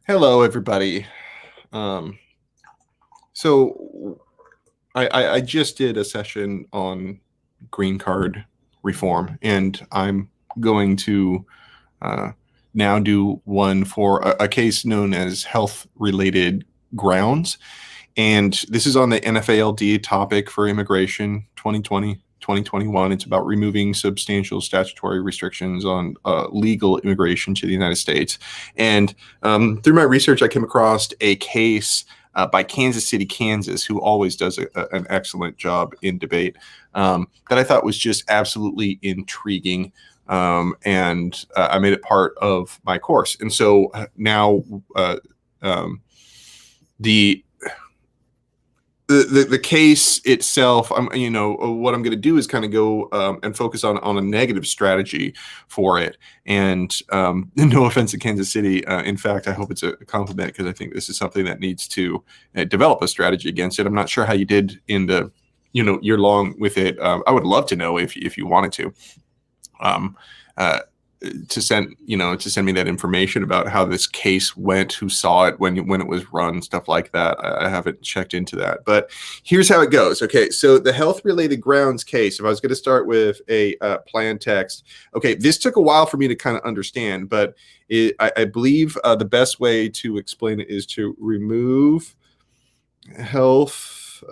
Hello, everybody. Um, so I just did a session on green card reform, and I'm going to uh, now do one for a case known as health-related grounds. And this is on the NFA LD topic for immigration 2020, 2021. It's about removing substantial statutory restrictions on legal immigration to the United States. And through my research, I came across a case by Kansas City, Kansas, who always does an excellent job in debate, that I thought was just absolutely intriguing. And I made it part of my course. And so now the the case itself, what I'm going to do is kind of go and focus on a negative strategy for it. And no offense to Kansas City. In fact, I hope it's a compliment because I think this is something that needs to develop a strategy against it. I'm not sure how you did in the, year long with it. I would love to know if you wanted to. To send me that information about how this case went, who saw it, when it was run, stuff like that. I haven't checked into that, but here's how it goes. Okay, so the health-related grounds case, if I was going to start with a plan text, okay, this took a while for me to kind of understand, but I believe the best way to explain it is to remove health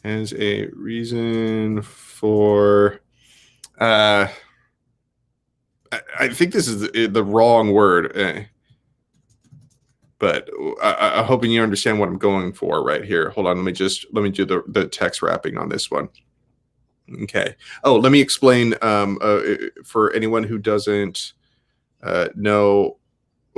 as a reason for I think this is the wrong word, but I'm hoping you understand what I'm going for right here. Hold on, let me do the text wrapping on this one. Okay. Oh, let me explain for anyone who doesn't know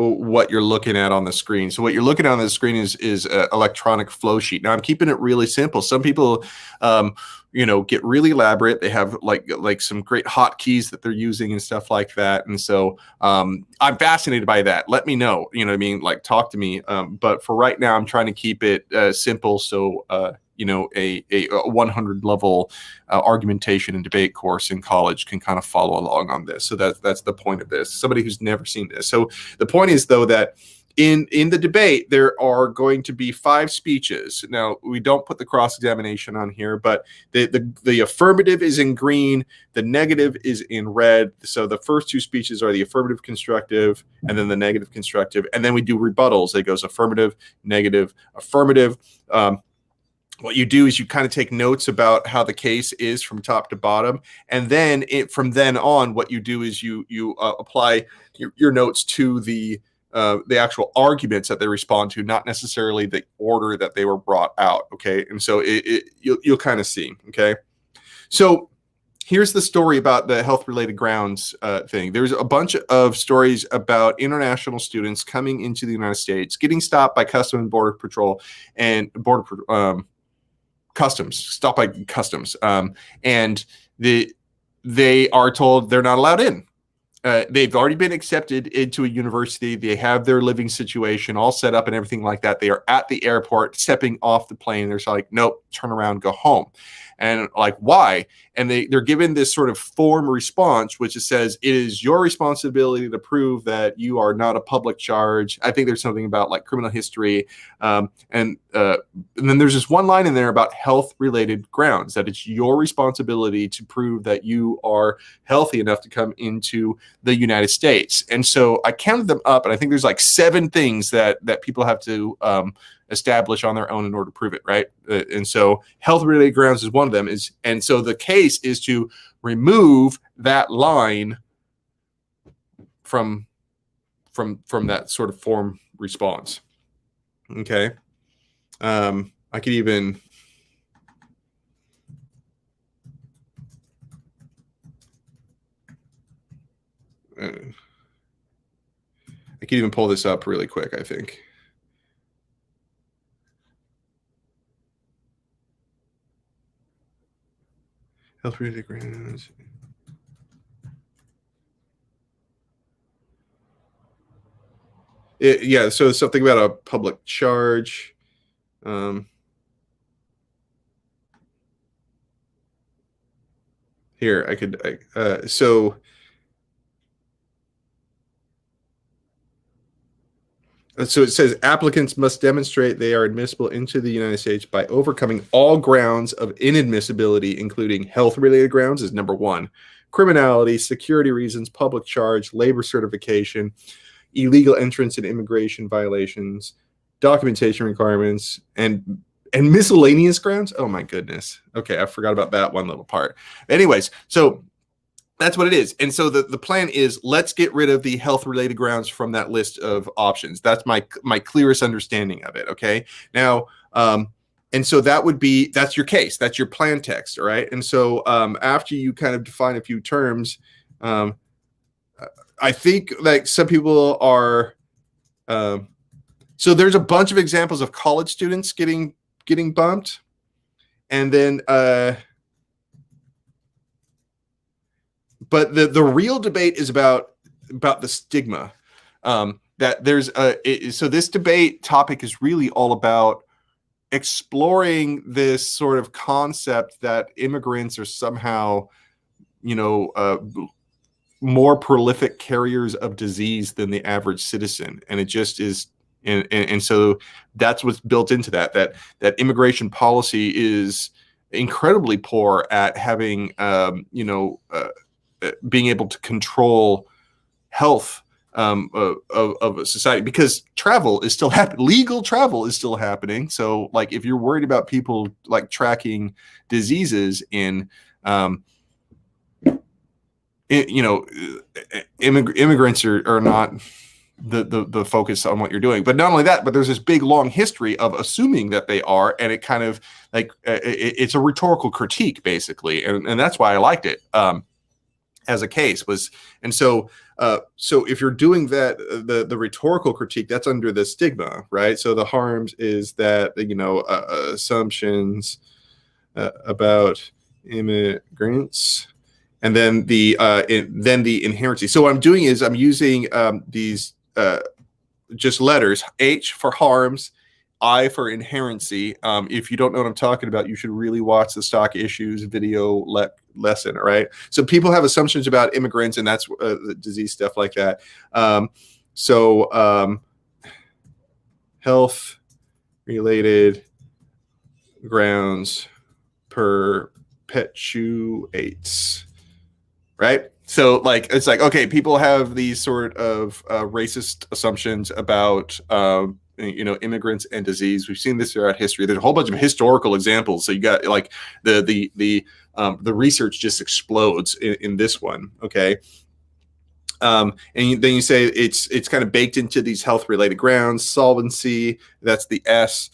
what you're looking at on the screen. So what you're looking at on the screen is an electronic flow sheet. Now I'm keeping it really simple. Some people, get really elaborate. They have like some great hotkeys that they're using and stuff like that. And so I'm fascinated by that. Let me know. You know what I mean? Like, talk to me. But for right now, I'm trying to keep it simple. So a 100 level argumentation and debate course in college can kind of follow along on this. So that's the point of this. Somebody who's never seen this. So the point is, though, that in the debate, there are going to be 5 speeches. Now, we don't put the cross-examination on here, but the affirmative is in green, the negative is in red. So the first 2 speeches are the affirmative constructive, and then the negative constructive. And then we do rebuttals. It goes affirmative, negative, affirmative. What you do is you kind of take notes about how the case is from top to bottom, and then from then on, what you do is you apply your notes to the actual arguments that they respond to, not necessarily the order that they were brought out. Okay, and so you'll kind of see. Okay, so here's the story about the health-related grounds thing. There's a bunch of stories about international students coming into the United States, getting stopped by Customs and Border Patrol and stopped by customs, and they are told they're not allowed in. They've already been accepted into a university. They have their living situation all set up and everything like that. They are at the airport, stepping off the plane. They're like, nope, turn around, go home. And like, why? And they're given this sort of form response, which says it is your responsibility to prove that you are not a public charge. I think there's something about like criminal history. And then there's this one line in there about health-related grounds, that it's your responsibility to prove that you are healthy enough to come into the United States. And so I counted them up, and I think there's like 7 things that people have to establish on their own in order to prove it, right? And so health-related grounds is one of them. And so the case is to remove that line from that sort of form response. Okay. I could even pull this up really quick, I think. Health-related grounds. Yeah, so something about a public charge. here I could, so it says applicants must demonstrate they are admissible into the United States by overcoming all grounds of inadmissibility, including health-related grounds is number one, criminality, security reasons, public charge, labor certification, illegal entrance and immigration violations, documentation requirements, and miscellaneous grounds. Oh my goodness. Okay, I forgot about that one little part. Anyways, so that's what it is. And so the plan is, let's get rid of the health related grounds from that list of options. That's my clearest understanding of it. Okay. Now, and so that's your case. That's your plan text. All right. And so after you kind of define a few terms, I think like some people are, so there's a bunch of examples of college students getting bumped. And then, but the real debate is about the stigma. That there's so this debate topic is really all about exploring this sort of concept that immigrants are somehow, more prolific carriers of disease than the average citizen, and it just is. And so that's what's built into that immigration policy is incredibly poor at having, being able to control health of a society, because travel is still happening. Legal travel is still happening. So like, if you're worried about people like tracking diseases in, immigrants are not the focus on what you're doing. But not only that, but there's this big long history of assuming that they are, and it kind of like it's a rhetorical critique basically, and that's why I liked it. As a case was, and so if you're doing that, the rhetorical critique, that's under the stigma, right? So the harms is that assumptions about immigrants, and then the inherency. So what I'm doing is I'm using these just letters: H for harms, I for inherency. If you don't know what I'm talking about, you should really watch the stock issues video lesson. All right. So people have assumptions about immigrants, and that's the disease stuff like that. Health related grounds perpetuates. Right. So like, it's like, okay, people have these sort of racist assumptions about immigrants and disease. We've seen this throughout history. There's a whole bunch of historical examples. So you got like the research just explodes in this one. Okay. And then you say it's kind of baked into these health related grounds. Solvency, that's the S,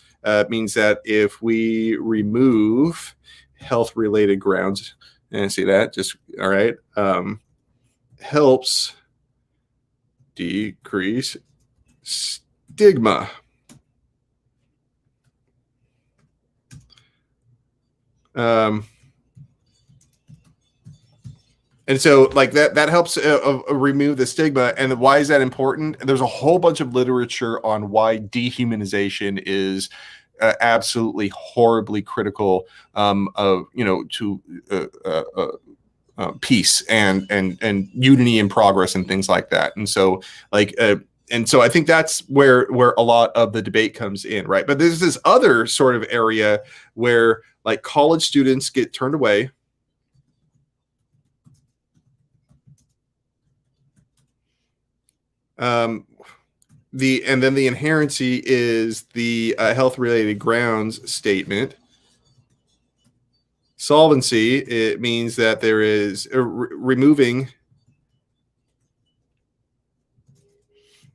means that if we remove health related grounds, and see that just all right, helps decrease stigma. And so like that helps remove the stigma. And why is that important? There's a whole bunch of literature on why dehumanization is absolutely horribly critical of to peace and unity and progress and things like that. And so like and so I think that's where a lot of the debate comes in, right? But there's this other sort of area where like college students get turned away. And then the inherency is the health related grounds statement. Solvency, it means that there is removing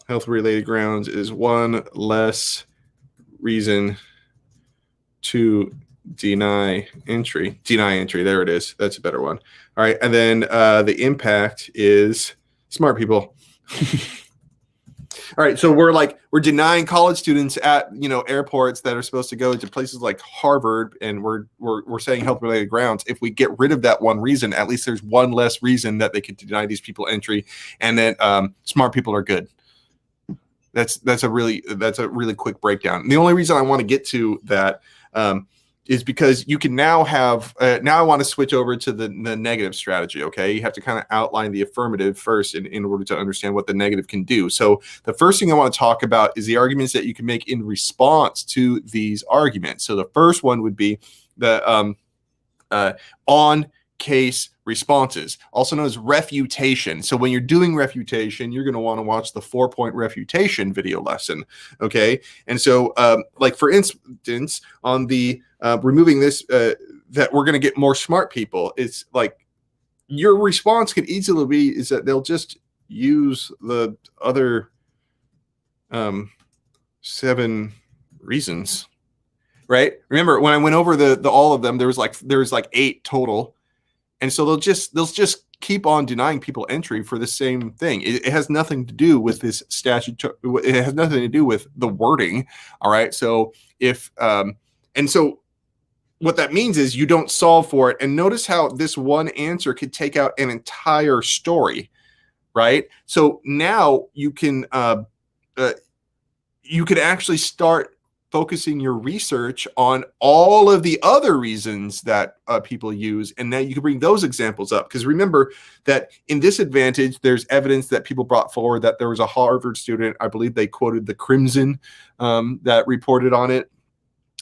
health related grounds is one less reason to deny entry. There it is. That's a better one. All right. And then the impact is smart people. All right, so we're denying college students at airports that are supposed to go to places like Harvard, and we're saying health related grounds. If we get rid of that one reason, at least there's one less reason that they could deny these people entry, and then smart people are good. That's a really quick breakdown. And the only reason I want to get to that is because you can now have, now I want to switch over to the negative strategy, okay? You have to kind of outline the affirmative first in order to understand what the negative can do. So the first thing I want to talk about is the arguments that you can make in response to these arguments. So the first one would be the on-case responses, also known as refutation. So when you're doing refutation, you're going to want to watch the 4-point refutation video lesson, okay? And so, like for instance, on the removing this, that we're going to get more smart people, it's like your response could easily be is that they'll just use the other 7 reasons, right? Remember when I went over the all of them, there was like 8 total. And so they'll just keep on denying people entry for the same thing. It has nothing to do with this statute. It has nothing to do with the wording. All right. So if and so what that means is you don't solve for it. And notice how this one answer could take out an entire story, right? So now you can actually start focusing your research on all of the other reasons that people use, and now you can bring those examples up. Because remember that in this advantage, there's evidence that people brought forward that there was a Harvard student, I believe they quoted the Crimson, that reported on it.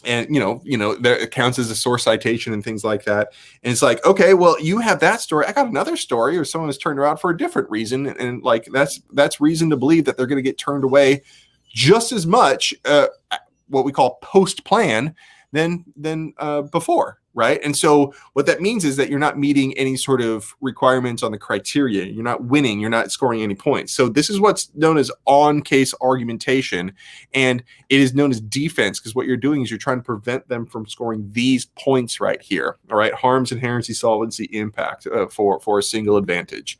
And, that counts as a source citation and things like that. And it's like, okay, well, you have that story. I got another story, or someone was turned around for a different reason. And like, that's reason to believe that they're going to get turned away just as much, what we call post-plan than before, right? And so what that means is that you're not meeting any sort of requirements on the criteria. You're not winning. You're not scoring any points. So this is what's known as on-case argumentation, and it is known as defense, because what you're doing is you're trying to prevent them from scoring these points right here, all right? Harms, inherency, solvency, impact for a single advantage.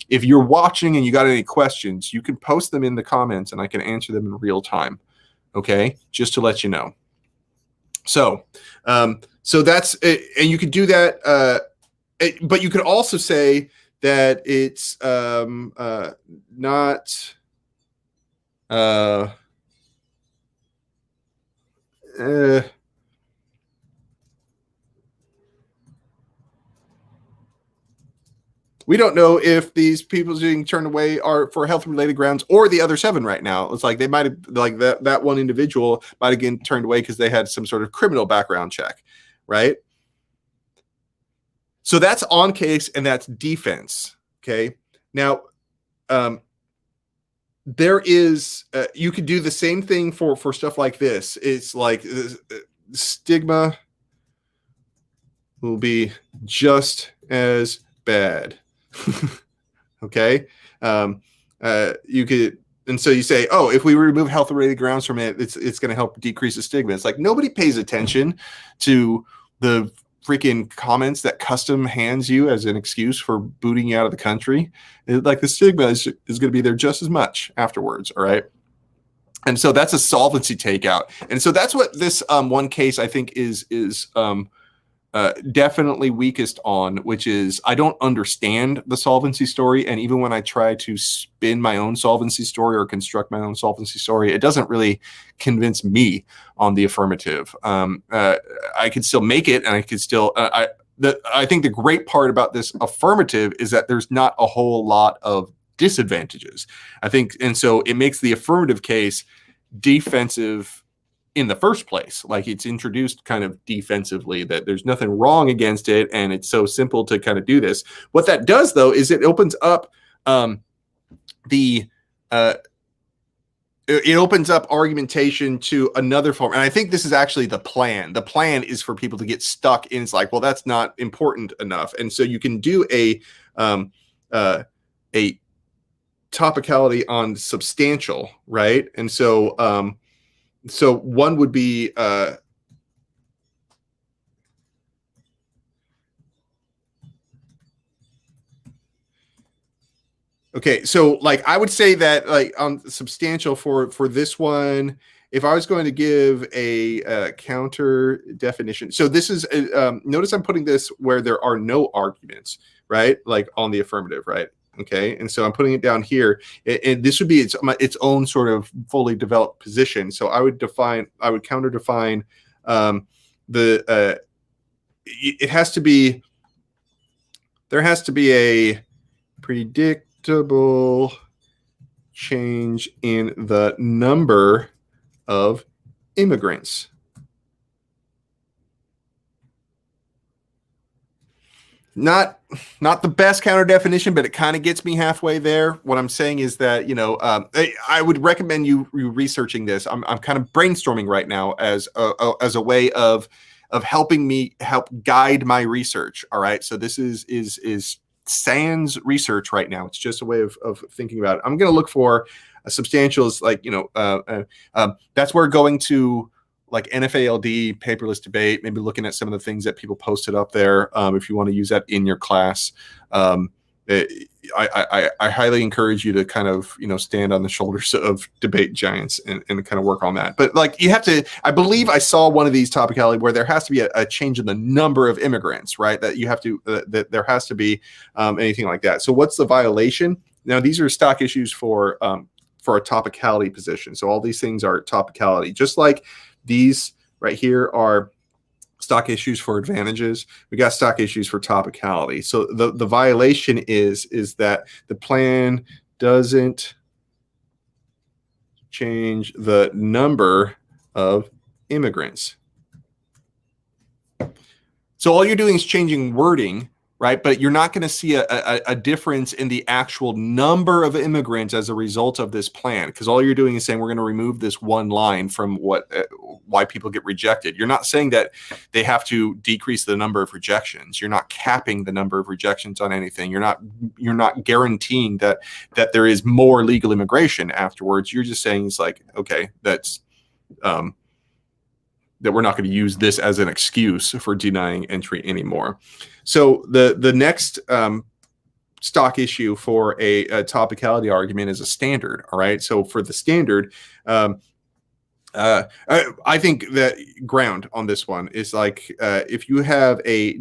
If you're watching and you got any questions, you can post them in the comments and I can answer them in real time. Okay, just to let you know. So, so that's it, and you could do that. But you could also say that it's not. We don't know if these people being turned away are for health-related grounds or the other 7 right now. It's like they might have, like that one individual might have been turned away because they had some sort of criminal background check, right? So that's on case and that's defense, okay? Now, there is, you could do the same thing for stuff like this. It's like stigma will be just as bad. Okay. You could, and so you say, oh, if we remove health related grounds from it, it's going to help decrease the stigma. It's like nobody pays attention to the freaking comments that custom hands you as an excuse for booting you out of the country. Like the stigma is going to be there just as much afterwards. All right. And so that's a solvency takeout. And so that's what this one case I think is definitely weakest on, which is I don't understand the solvency story. And even when I try to spin my own solvency story or construct my own solvency story, it doesn't really convince me on the affirmative. I could still make it, and I could still, I think the great part about this affirmative is that there's not a whole lot of disadvantages, I think. And so it makes the affirmative case defensive in the first place. Like it's introduced kind of defensively, that there's nothing wrong against it, and it's so simple to kind of do this. What that does, though, is it opens up it opens up argumentation to another form. And I think this is actually the plan. The plan is for people to get stuck in, it's like, well, that's not important enough. And so you can do a topicality on substantial, right? And so so one would be okay, so like I would say that like on substantial for this one, if I was going to give a counter definition, so this is notice I'm putting this where there are no arguments, right? Like on the affirmative, right? Okay, and so I'm putting it down here, and this would be its own sort of fully developed position. So I would counter define it has to be, there has to be a predictable change in the number of immigrants. Not the best counter definition, but it kind of gets me halfway there. What I'm saying is that, you know, I would recommend you researching this. I'm kind of brainstorming right now as a way of helping me help guide my research. All right, so this is sans research right now. It's just a way of thinking about it. I'm going to look for substantials, like, you know, that's where going to like NFA LD, paperless debate, maybe looking at some of the things that people posted up there. If you want to use that in your class, I highly encourage you to kind of, you know, stand on the shoulders of debate giants and kind of work on that. But like, you have to, I believe I saw one of these Topicality where there has to be a change in the number of immigrants, right? That you have to, that there has to be anything like that. So what's the violation? Now, these are stock issues for a Topicality position. So all these things are Topicality, just like these right here are stock issues for advantages. We got stock issues for Topicality. So the violation is that the plan doesn't change the number of immigrants. So all you're doing is changing wording, right? But you're not going to see a difference in the actual number of immigrants as a result of this plan, because all you're doing is saying we're going to remove this one line from why people get rejected. You're not saying that they have to decrease the number of rejections. You're not capping the number of rejections on anything. You're not guaranteeing that there is more legal immigration afterwards. You're just saying it's like, okay, that's that we're not going to use this as an excuse for denying entry anymore. So the next stock issue for a Topicality argument is a standard. All right. So for the standard, I think that ground on this one is like, if you have a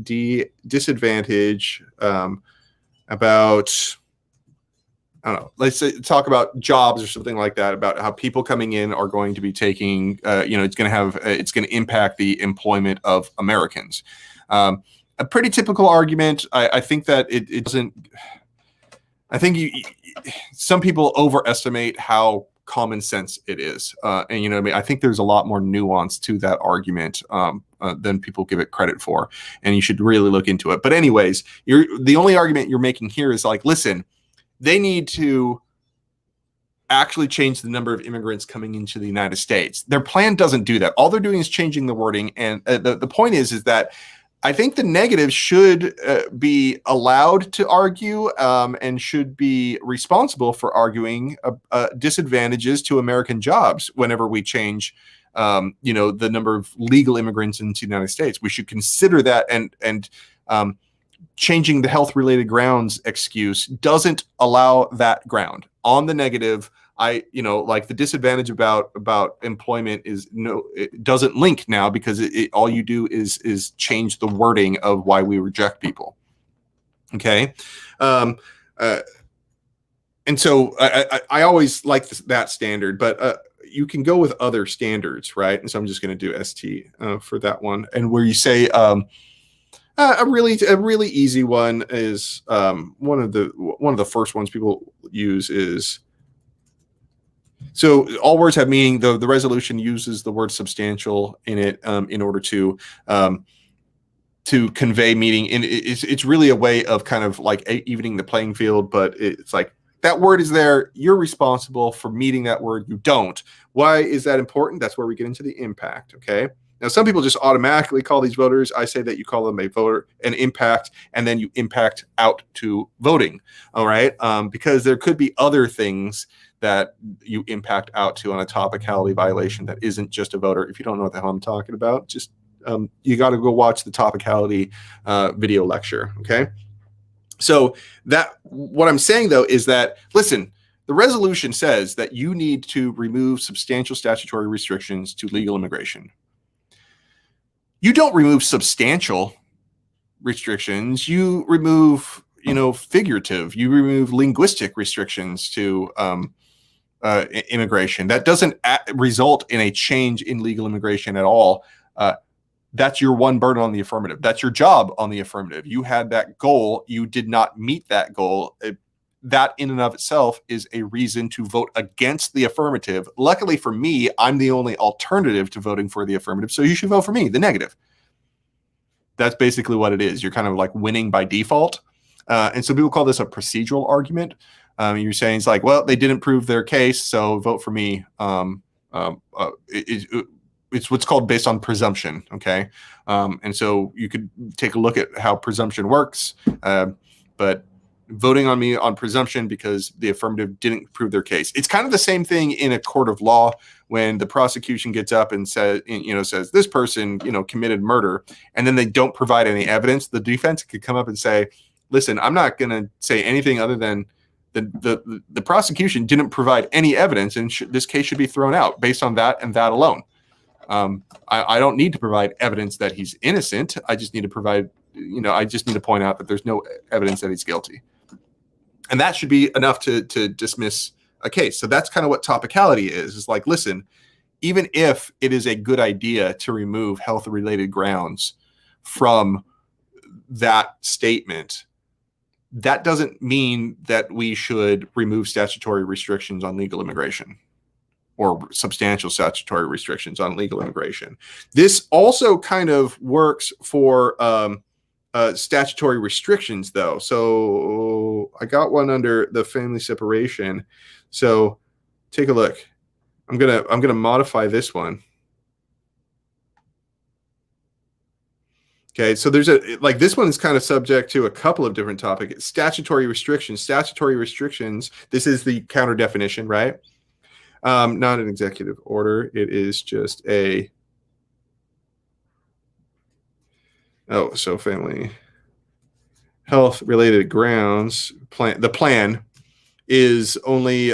disadvantage about, I don't know, let's say, talk about jobs or something like that, about how people coming in are going to be taking, you know, it's going to impact the employment of Americans. A pretty typical argument. I think that it doesn't, I think some people overestimate how common sense it is. And, you know what I mean? I think there's a lot more nuance to that argument than people give it credit for. And you should really look into it. But anyways, the only argument you're making here is like, listen, they need to actually change the number of immigrants coming into the United States. Their plan doesn't do that. All they're doing is changing the wording. And the point is that I think the negative should be allowed to argue and should be responsible for arguing disadvantages to American jobs whenever we change, you know, the number of legal immigrants into the United States. We should consider that, and changing the health-related grounds excuse doesn't allow that ground. On the negative, you know, like the disadvantage about employment is it doesn't link now, because all you do is change the wording of why we reject people. Okay. And so I always like that standard, but you can go with other standards, right? And so I'm just going to do ST for that one. And where you say, a really easy one is one of the first ones people use is, so all words have meaning. The resolution uses the word substantial in it in order to convey meaning. And it's really a way of kind of like evening the playing field. But it's like, that word is there. You're responsible for meeting that word. You don't. Why is that important? That's where we get into the impact. Okay. Now, some people just automatically call these voters. I say that you call them a voter, an impact, and then you impact out to voting. All right. Because there could be other things that you impact out to on a Topicality violation that isn't just a voter. If you don't know what the hell I'm talking about, just you got to go watch the Topicality video lecture. Okay. So what I'm saying though is that, listen, the resolution says that you need to remove substantial statutory restrictions to legal immigration. You don't remove substantial restrictions. You remove, you know, figurative. You remove linguistic restrictions to immigration. That doesn't result in a change in legal immigration at all. That's your one burden on the affirmative. That's your job on the affirmative. You had that goal. You did not meet that goal. That in and of itself is a reason to vote against the affirmative. Luckily for me, I'm the only alternative to voting for the affirmative. So you should vote for me, the negative. That's basically what it is. You're kind of like winning by default. And so people call this a procedural argument. You're saying it's like, well, they didn't prove their case, so vote for me. It's what's called based on presumption, okay? And so you could take a look at how presumption works, but voting on me on presumption because the affirmative didn't prove their case. It's kind of the same thing in a court of law when the prosecution gets up and says this person, committed murder, and then they don't provide any evidence. The defense could come up and say, listen, I'm not going to say anything other than the prosecution didn't provide any evidence, and this case should be thrown out based on that and that alone. I don't need to provide evidence that he's innocent. I just need to provide, I just need to point out that there's no evidence that he's guilty. And that should be enough to dismiss a case. So that's kind of what topicality is. It's like, listen, even if it is a good idea to remove health-related grounds from that statement, that doesn't mean that we should remove statutory restrictions on legal immigration or substantial statutory restrictions on legal immigration. This also kind of works for statutory restrictions, though. So I got one under the family separation. So take a look. I'm gonna modify this one. Okay, so there's this one is kind of subject to a couple of different topics. Statutory restrictions. Statutory restrictions. This is the counter definition, right? Not an executive order. It is just a. Oh, so family health related grounds plan. The plan is only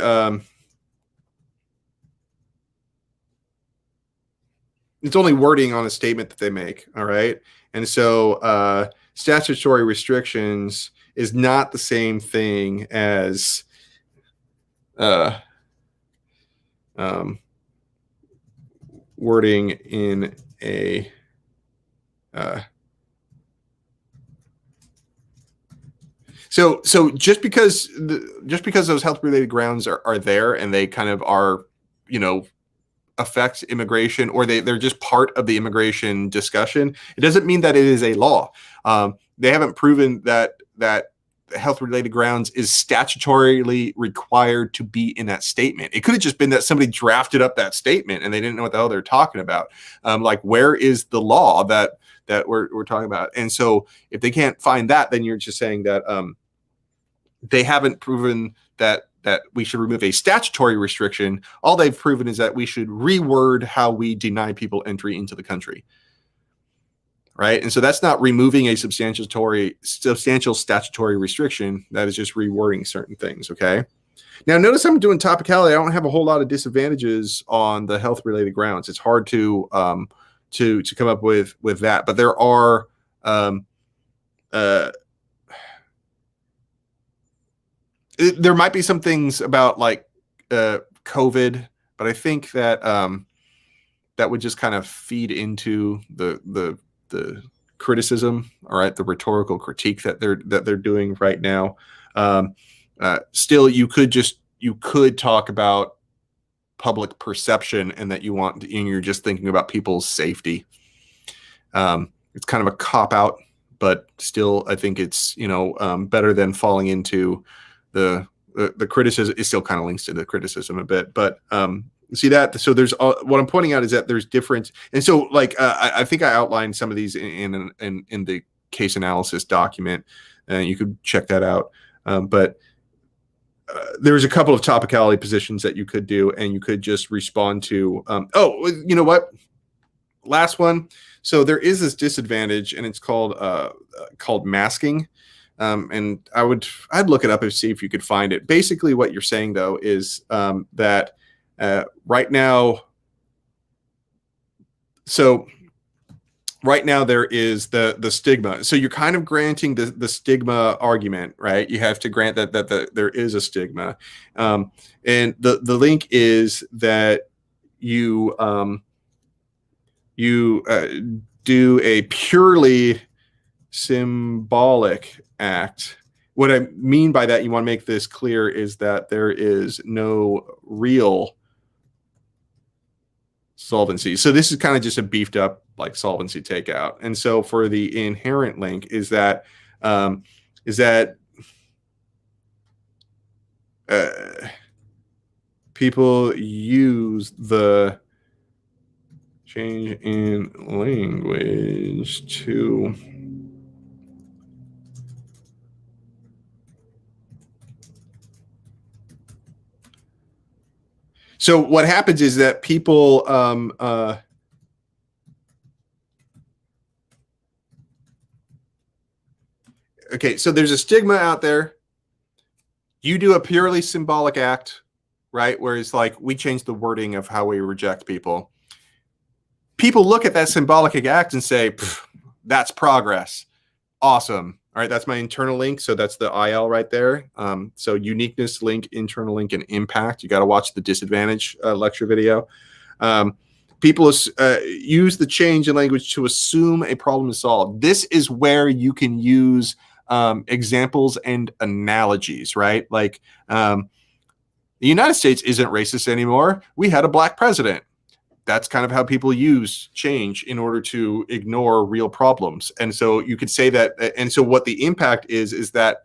it's only wording on a statement that they make. All right. And so statutory restrictions is not the same thing as wording in a so just because those health related grounds are there and they kind of are, affect immigration, or they're just part of the immigration discussion, it doesn't mean that it is a law. They haven't proven that health related grounds is statutorily required to be in that statement. It could have just been that somebody drafted up that statement and they didn't know what the hell they're talking about. Where is the law that we're talking about? And so if they can't find that, then you're just saying that they haven't proven that we should remove a statutory restriction. All they've proven is that we should reword how we deny people entry into the country. Right. And so that's not removing a substantial statutory restriction. That is just rewording certain things. OK. Now, notice I'm doing topicality. I don't have a whole lot of disadvantages on the health related grounds. It's hard to come up with that. But there are there might be some things about COVID, but I think that that would just kind of feed into the criticism, all right, the rhetorical critique that they're doing right now. Still, you could talk about public perception and that you're just thinking about people's safety. It's kind of a cop out, but still, I think it's better than falling into the criticism. It still kind of links to the criticism a bit, but see that. So there's what I'm pointing out is that there's difference, and so I think I outlined some of these in the case analysis document, and you could check that out. But there's a couple of topicality positions that you could do, and you could just respond to. You know what? Last one. So there is this disadvantage, and it's called masking. And I'd look it up and see if you could find it. Basically, what you're saying though is that right now there is the stigma. So you're kind of granting the stigma argument, right? You have to grant that there is a stigma, and the link is that you do a purely symbolic act. What I mean by that, you want to make this clear, is that there is no real solvency. So this is kind of just a beefed up like solvency takeout. And so for the inherent link is that people use the change in language to so what happens is that people okay, so there's a stigma out there. You do a purely symbolic act, right? Whereas like we change the wording of how we reject people. People look at that symbolic act and say, that's progress. Awesome. All right, that's my internal link. So that's the IL right there. So uniqueness, link, internal link, and impact. You got to watch the disadvantage lecture video. People use the change in language to assume a problem is solved. This is where you can use examples and analogies, right? Like the United States isn't racist anymore. We had a black president. That's kind of how people use change in order to ignore real problems. And so you could say that, and so what the impact is that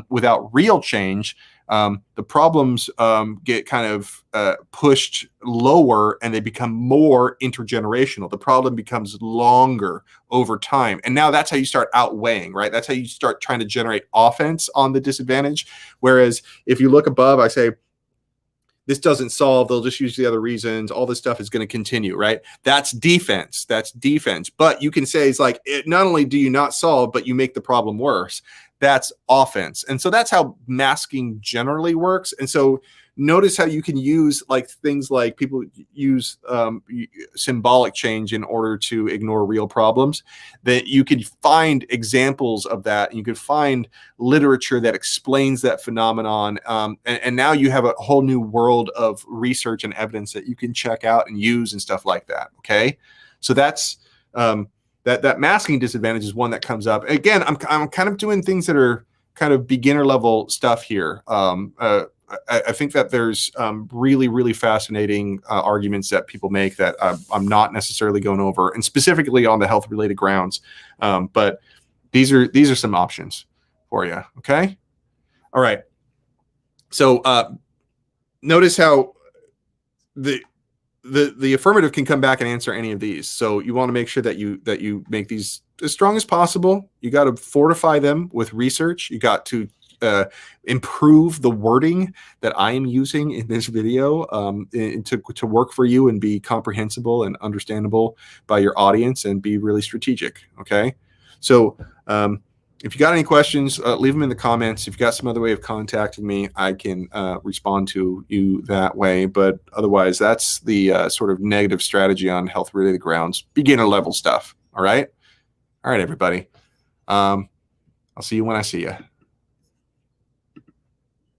without real change, the problems get kind of pushed lower and they become more intergenerational. The problem becomes longer over time. And now that's how you start outweighing, right? That's how you start trying to generate offense on the disadvantage. Whereas if you look above, I say, this doesn't solve, they'll just use the other reasons, all this stuff is going to continue, right? That's defense. That's defense. But you can say it's like, not only do you not solve, but you make the problem worse. That's offense. And so that's how masking generally works. And so notice how you can use like things like people use symbolic change in order to ignore real problems, that you could find examples of that. And you could find literature that explains that phenomenon. And now you have a whole new world of research and evidence that you can check out and use and stuff like that. Okay. So that's that masking disadvantage is one that comes up. Again, I'm kind of doing things that are kind of beginner level stuff here. I think that there's really, really fascinating arguments that people make that I'm not necessarily going over, and specifically on the health related grounds. But these are some options for you. Okay. All right. So notice how the affirmative can come back and answer any of these. So you want to make sure that you make these as strong as possible. You got to fortify them with research. You got to improve the wording that I am using in this video to work for you and be comprehensible and understandable by your audience and be really strategic. Okay. So if you got any questions, leave them in the comments. If you got some other way of contacting me, I can respond to you that way. But otherwise, that's the sort of negative strategy on health related grounds, beginner level stuff. All right. All right, everybody. I'll see you when I see you.